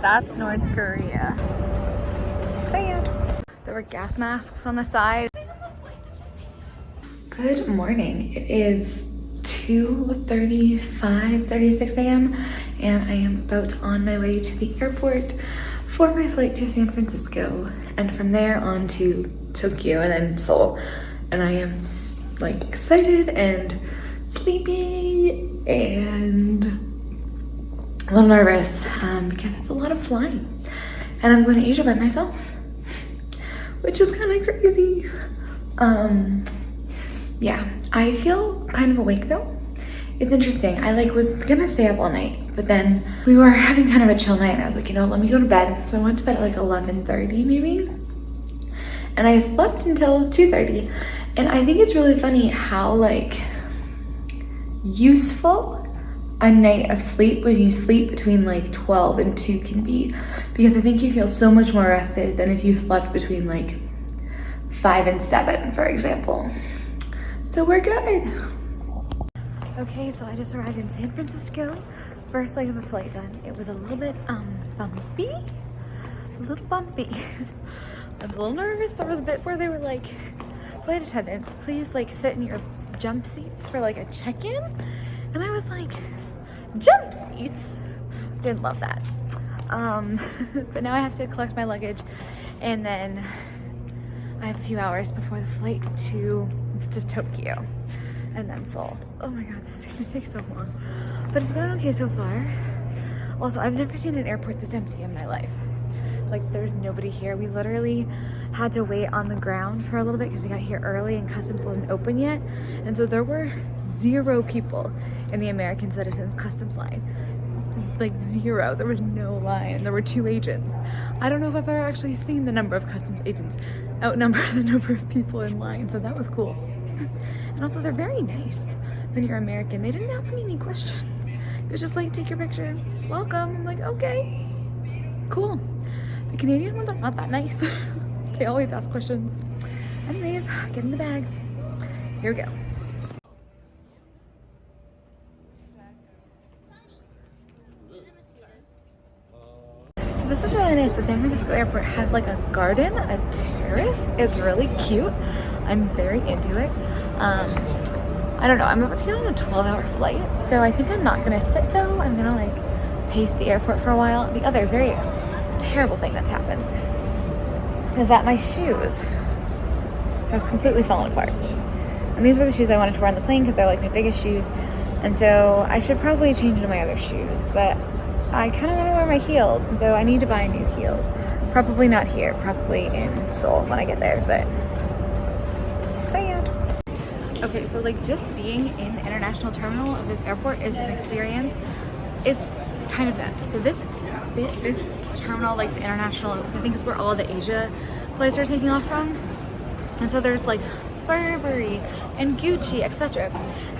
That's North Korea. Sad. There were gas masks on the side. Good morning. It is 36 a.m. and I am about on my way to the airport for my flight to San Francisco and from there on to Tokyo and then Seoul. And I am like excited and sleepy and a little nervous because it's a lot of flying and I'm going to Asia by myself, which is kind of crazy. Yeah, I feel kind of awake though. It's interesting. I was gonna stay up all night, but then we were having kind of a chill night and I was like, you know, let me go to bed. So I went to bed at like 11:30 maybe. And I slept until 2:30. And I think it's really funny how like useful a night of sleep when you sleep between like 12 and 2 can be. Because I think you feel so much more rested than if you slept between like 5 and 7, for example. So we're good. Okay, so I just arrived in San Francisco. First leg of the flight done. It was a little bit bumpy. A little bumpy. I was a little nervous. There was a bit where they were like, flight attendants, please like sit in your jump seats for like a check-in. And I was like, jump seats? Didn't love that. But now I have to collect my luggage and then I have a few hours before the flight to Tokyo and then Seoul. Oh my god, this is gonna take so long. But it's going okay so far. Also, I've never seen an airport this empty in my life. Like, there's nobody here. We literally had to wait on the ground for a little bit because we got here early and customs wasn't open yet. And so there were 0 people in the American Citizens Customs line. Like 0. There was no line. There were 2 agents. I don't know if I've ever actually seen the number of customs agents outnumber the number of people in line, so that was cool. And also they're very nice when you're American. They didn't ask me any questions. It was just like, take your picture, welcome. I'm like, okay, cool. The Canadian ones are not that nice. They always ask questions. Anyways, get in the bags. Here we go. This is really nice. The San Francisco airport has like a garden, a terrace. It's really cute. I'm very into it. I don't know. I'm about to get on a 12-hour flight, so I think I'm not gonna sit though. I'm gonna like pace the airport for a while. The other very terrible thing that's happened is that my shoes have completely fallen apart. And these were the shoes I wanted to wear on the plane because they're like my biggest shoes. And so I should probably change into my other shoes, but I kind of want to wear my heels, and so I need to buy new heels. Probably not here, probably in Seoul when I get there, but sad. Okay, so like just being in the international terminal of this airport is an experience. It's kind of nuts. So this terminal, like the international, I think is where all the Asia flights are taking off from. And so there's like Burberry and Gucci, etc.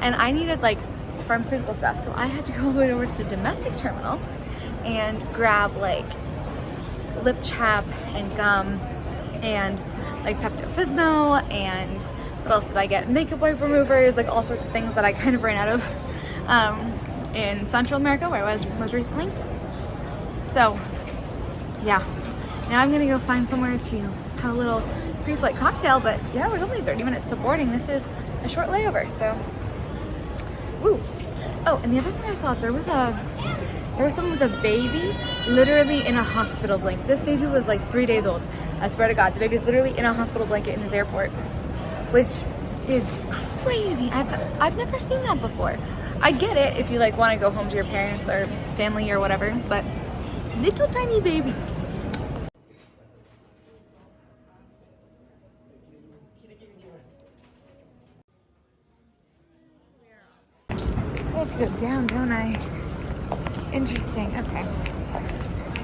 And I needed like pharmaceutical stuff, so I had to go all the way over to the domestic terminal and grab like lip chap and gum and like Pepto-Bismol and what else did I get? Makeup wipe removers, like all sorts of things that I kind of ran out of in Central America where I was most recently. So yeah, now I'm gonna go find somewhere to have a little pre-flight cocktail, but yeah, we're only 30 minutes to boarding. This is a short layover, so woo. Oh, and the other thing I saw, there was someone with a baby literally in a hospital blanket. This baby was like 3 days old. I swear to God, the baby's literally in a hospital blanket in this airport, which is crazy. I've never seen that before. I get it if you like want to go home to your parents or family or whatever, but little tiny baby. I have to go down, don't I? Interesting, okay.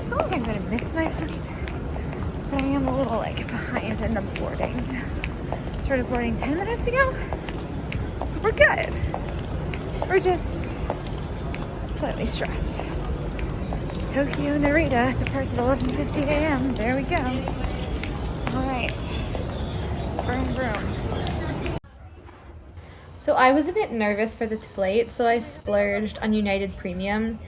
It's not like I'm gonna miss my flight, but I am a little like behind in the boarding. Started boarding 10 minutes ago, so we're good. We're just slightly stressed. Tokyo Narita departs at 11:50 a.m. There we go. All right, vroom vroom. So I was a bit nervous for this flight, so I splurged on United Premium.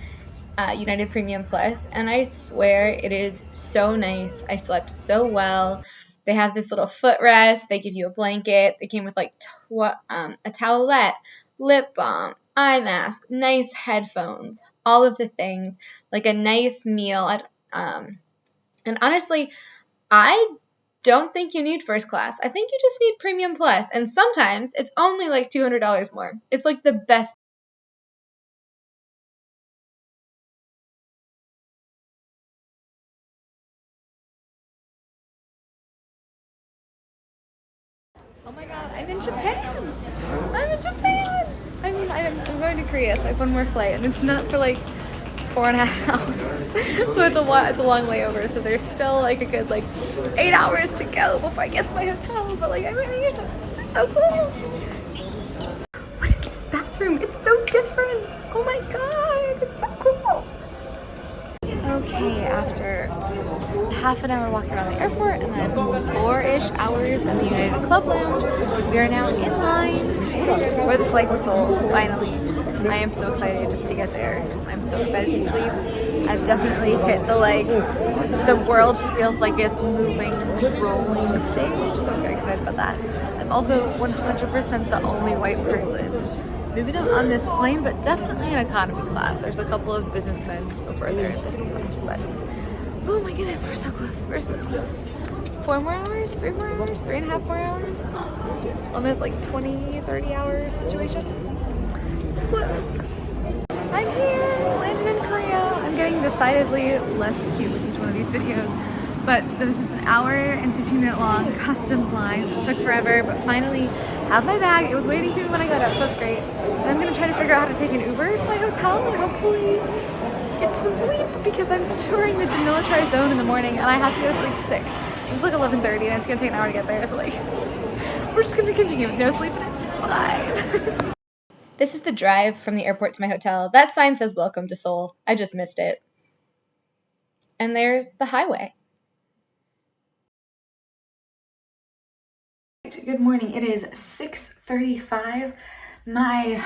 United Premium Plus, and I swear it is so nice. I slept so well. They have this little footrest. They give you a blanket. They came with like a towelette, lip balm, eye mask, nice headphones, all of the things, like a nice meal. And honestly, I don't think you need first class. I think you just need Premium Plus, and sometimes it's only like $200 more. It's like the best. Oh my god, I'm in Japan! I'm in Japan! I mean, I'm going to Korea, so I have one more flight, and it's not for like 4.5 hours. So it's a long layover, so there's still like a good like 8 hours to go before I get to my hotel, but like I'm really this is so cool! What is this bathroom? It's so different! Oh my god, it's so cool! Okay, after half an hour walking around the airport and then 4-ish hours in the United Club Lounge, we are now in line for the flight to Seoul, finally. I am so excited just to get there. I'm so excited to sleep. I've definitely hit the world feels like it's moving, rolling stage, so I'm very excited about that. I'm also 100% the only white person. Maybe not on this plane, but definitely in economy class. There's a couple of businessmen over there in business class, but oh my goodness, we're so close, we're so close. 4 more hours, 3 more hours, 3.5 more hours on this like 20-30 hour situation. So close. I'm here, landed in Korea. I'm getting decidedly less cute with each one of these videos, but there was just an hour and 15-minute long customs line, which took forever, but finally have my bag. It was waiting for me when I got up, so that's great. And I'm gonna try to figure out how to take an Uber to my hotel and hopefully get some sleep because I'm touring the demilitarized zone in the morning and I have to get up at like 6. It's like 11:30 and it's gonna take an hour to get there, so like, we're just gonna continue with no sleep and it's fine. This is the drive from the airport to my hotel. That sign says welcome to Seoul. I just missed it. And there's the highway. Good morning. It is 6:35. My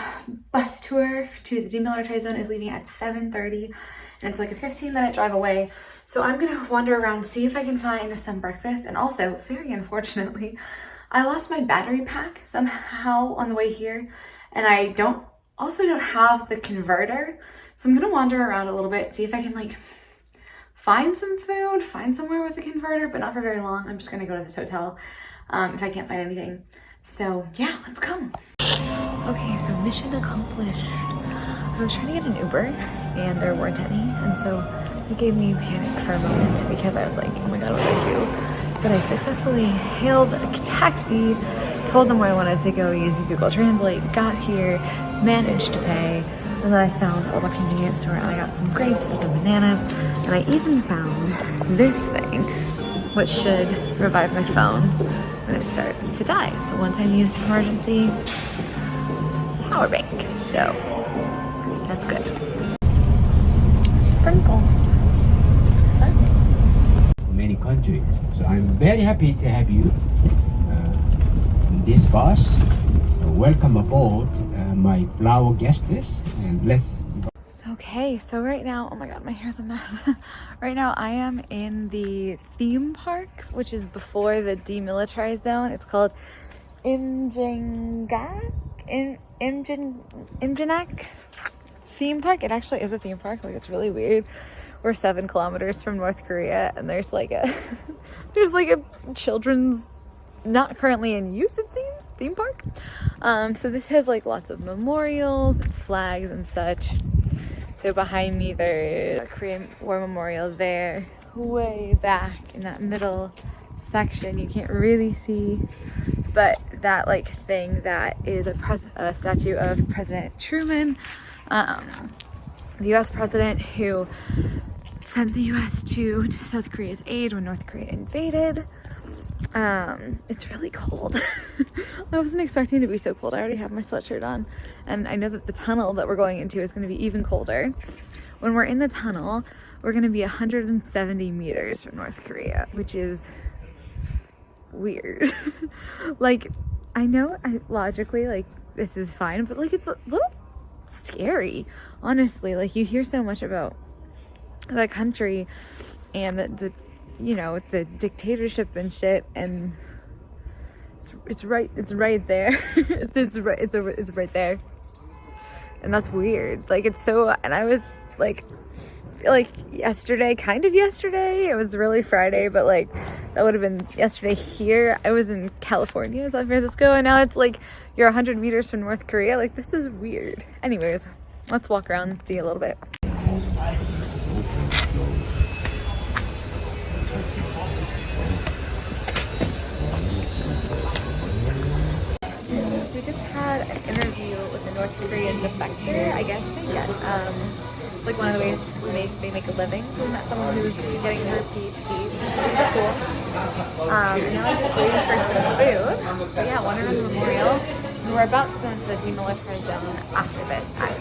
bus tour to the demilitarized zone is leaving at 7:30 and it's like a 15-minute drive away. So I'm gonna wander around, see if I can find some breakfast. And also, very unfortunately, I lost my battery pack somehow on the way here, and I don't have the converter. So I'm gonna wander around a little bit, see if I can like find some food, find somewhere with a converter, but not for very long. I'm just gonna go to this hotel if I can't find anything. So yeah, let's go. Okay, so mission accomplished. I was trying to get an Uber and there weren't any, and so it gave me panic for a moment because I was like, oh my god, what do I do? But I successfully hailed a taxi, told them where I wanted to go, using Google Translate, got here, managed to pay, and then I found a little convenience store and I got some grapes and some bananas, and I even found this thing, which should revive my phone when it starts to die. It's a one-time use emergency power bank, so that's good. Sprinkles. Many countries. So I'm very happy to have you in this bus. So welcome aboard, my flower guests, and let's. Okay, so right now, oh my god, my hair's a mess. Right now I am in the theme park, which is before the demilitarized zone. It's called Imjinnak theme park. It actually is a theme park. Like, it's really weird. We're 7 kilometers from North Korea, and there's like a children's, not currently in use, it seems, theme park. So this has like lots of memorials, flags and such. So behind me there's a Korean War memorial there. Way back in that middle section, you can't really see, but that like thing that is a statue of President Truman, the US president who sent the US to South Korea's aid when North Korea invaded. It's really cold. I wasn't expecting it to be so cold. I already have my sweatshirt on, and I know that the tunnel that we're going into is going to be even colder. When we're in the tunnel, we're going to be 170 meters from North Korea, which is weird. Like, I know logically, like, this is fine, but like, it's a little scary, honestly. Like, you hear so much about the country and the you know, the dictatorship and shit, and it's right there. it's right there, and that's weird. Like, it's so, and I was like yesterday, it was really Friday, but like that would have been yesterday here. I was in California, San Francisco, and now it's like you're 100 meters from North Korea. Like, this is weird. Anyways, let's walk around and see a little bit. We just had an interview with a North Korean defector. I guess they get like one of the ways they make a living. So we met someone who was getting her PhD, which is super cool. And now I'm just waiting for some food. But yeah, wandered on the memorial. And we're about to go into the demilitarized zone after this at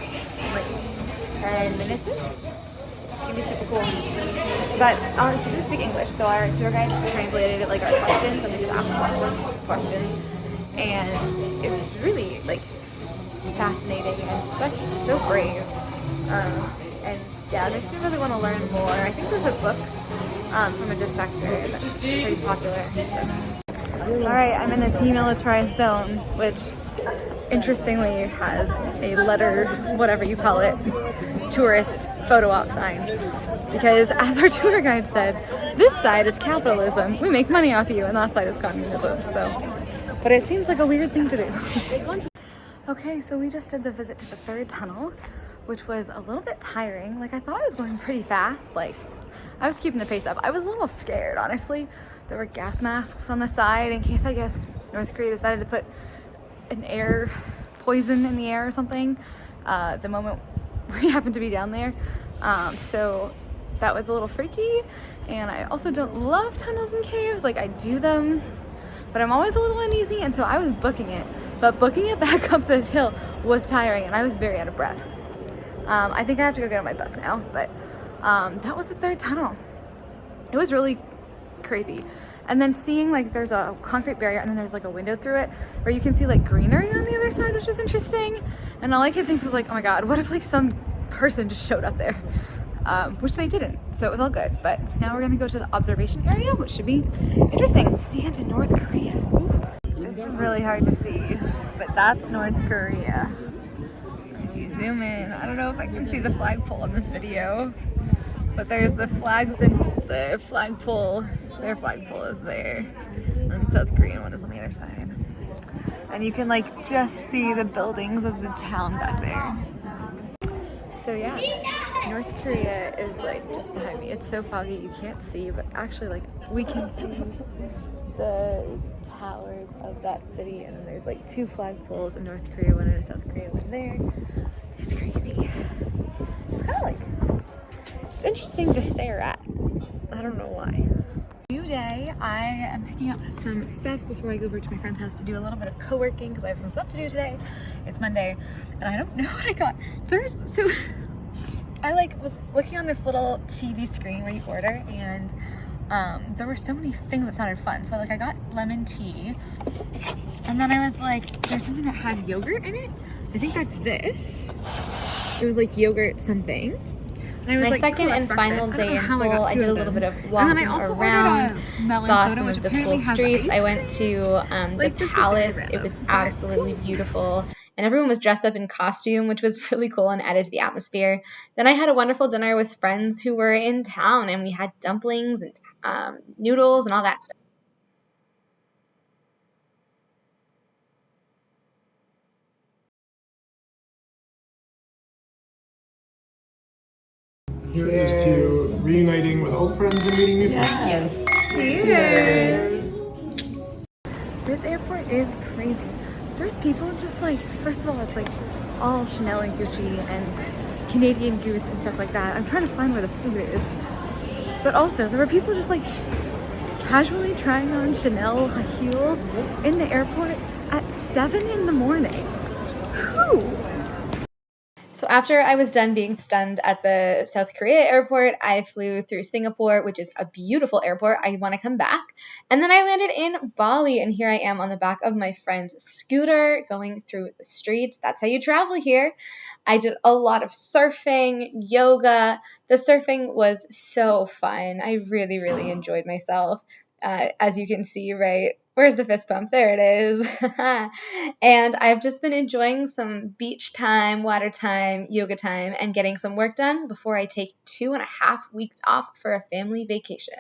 like 10 minutes. It's gonna be super cool. But she didn't speak English, so our tour guide translated like our questions, and we just asked lots of questions. And it was really like just fascinating and so brave. And yeah, it makes me really want to learn more. I think there's a book from a defector that's pretty popular. So. Alright, I'm in the demilitarized zone, which interestingly has a letter, whatever you call it, tourist photo op sign. Because as our tour guide said, this side is capitalism. We make money off you, and that side is communism. So, but it seems like a weird thing to do. Okay, so we just did the visit to the third tunnel, which was a little bit tiring. Like, I thought I was going pretty fast. Like, I was keeping the pace up. I was a little scared, honestly. There were gas masks on the side in case, I guess, North Korea decided to put an air poison in the air or something the moment we happened to be down there. So that was a little freaky. And I also don't love tunnels and caves. Like, I do them, but I'm always a little uneasy, and so I was booking it. But booking it back up the hill was tiring, and I was very out of breath. I think I have to go get on my bus now, but that was the third tunnel. It was really crazy. And then seeing like there's a concrete barrier, and then there's like a window through it where you can see like greenery on the other side, which was interesting. And all I could think was like, oh my God, what if like some person just showed up there? Which they didn't, so it was all good. But now we're gonna go to the observation area, which should be interesting. Sand in North Korea. Oof. This is really hard to see, but that's North Korea. If you zoom in, I don't know if I can see the flagpole in this video, but there's the flagpole. Their flagpole is there, and the South Korean one is on the other side. And you can like just see the buildings of the town back there. So yeah, North Korea is like just behind me. It's so foggy you can't see, but actually like we can see the towers of that city, and then there's like two flagpoles in North Korea, one in South Korea, one there. It's crazy. It's kind of like, it's interesting to stare at. I don't know why. New day. I am picking up some stuff before I go over to my friend's house to do a little bit of co-working because I have some stuff to do today. It's Monday, and I don't know what I got first. So I like was looking on this little TV screen where you order, and there were so many things that sounded fun. So like I got lemon tea, and then I was like, there's something that had yogurt in it. I think that's this. It was like yogurt something. And I was My like, second cool, and final day in Seoul, I did a little bit of walking around, saw some of the cool streets. I went to the palace. It was absolutely beautiful. And everyone was dressed up in costume, which was really cool and added to the atmosphere. Then I had a wonderful dinner with friends who were in town, and we had dumplings and noodles and all that stuff. Here is to reuniting with old friends and meeting new friends. Yes. Cheers. This airport is crazy. There's people just like, first of all, it's like all Chanel and Gucci and Canadian Goose and stuff like that. I'm trying to find where the food is. But also, there were people just like casually trying on Chanel high heels in the airport at 7 in the morning. Who? So after I was done being stunned at the South Korea airport, I flew through Singapore, which is a beautiful airport. I want to come back. And then I landed in Bali, and here I am on the back of my friend's scooter going through the streets. That's how you travel here. I did a lot of surfing, yoga. The surfing was so fun. I really, really enjoyed myself. As you can see, right? Where's the fist pump? There it is. And I've just been enjoying some beach time, water time, yoga time, and getting some work done before I take 2.5 weeks off for a family vacation.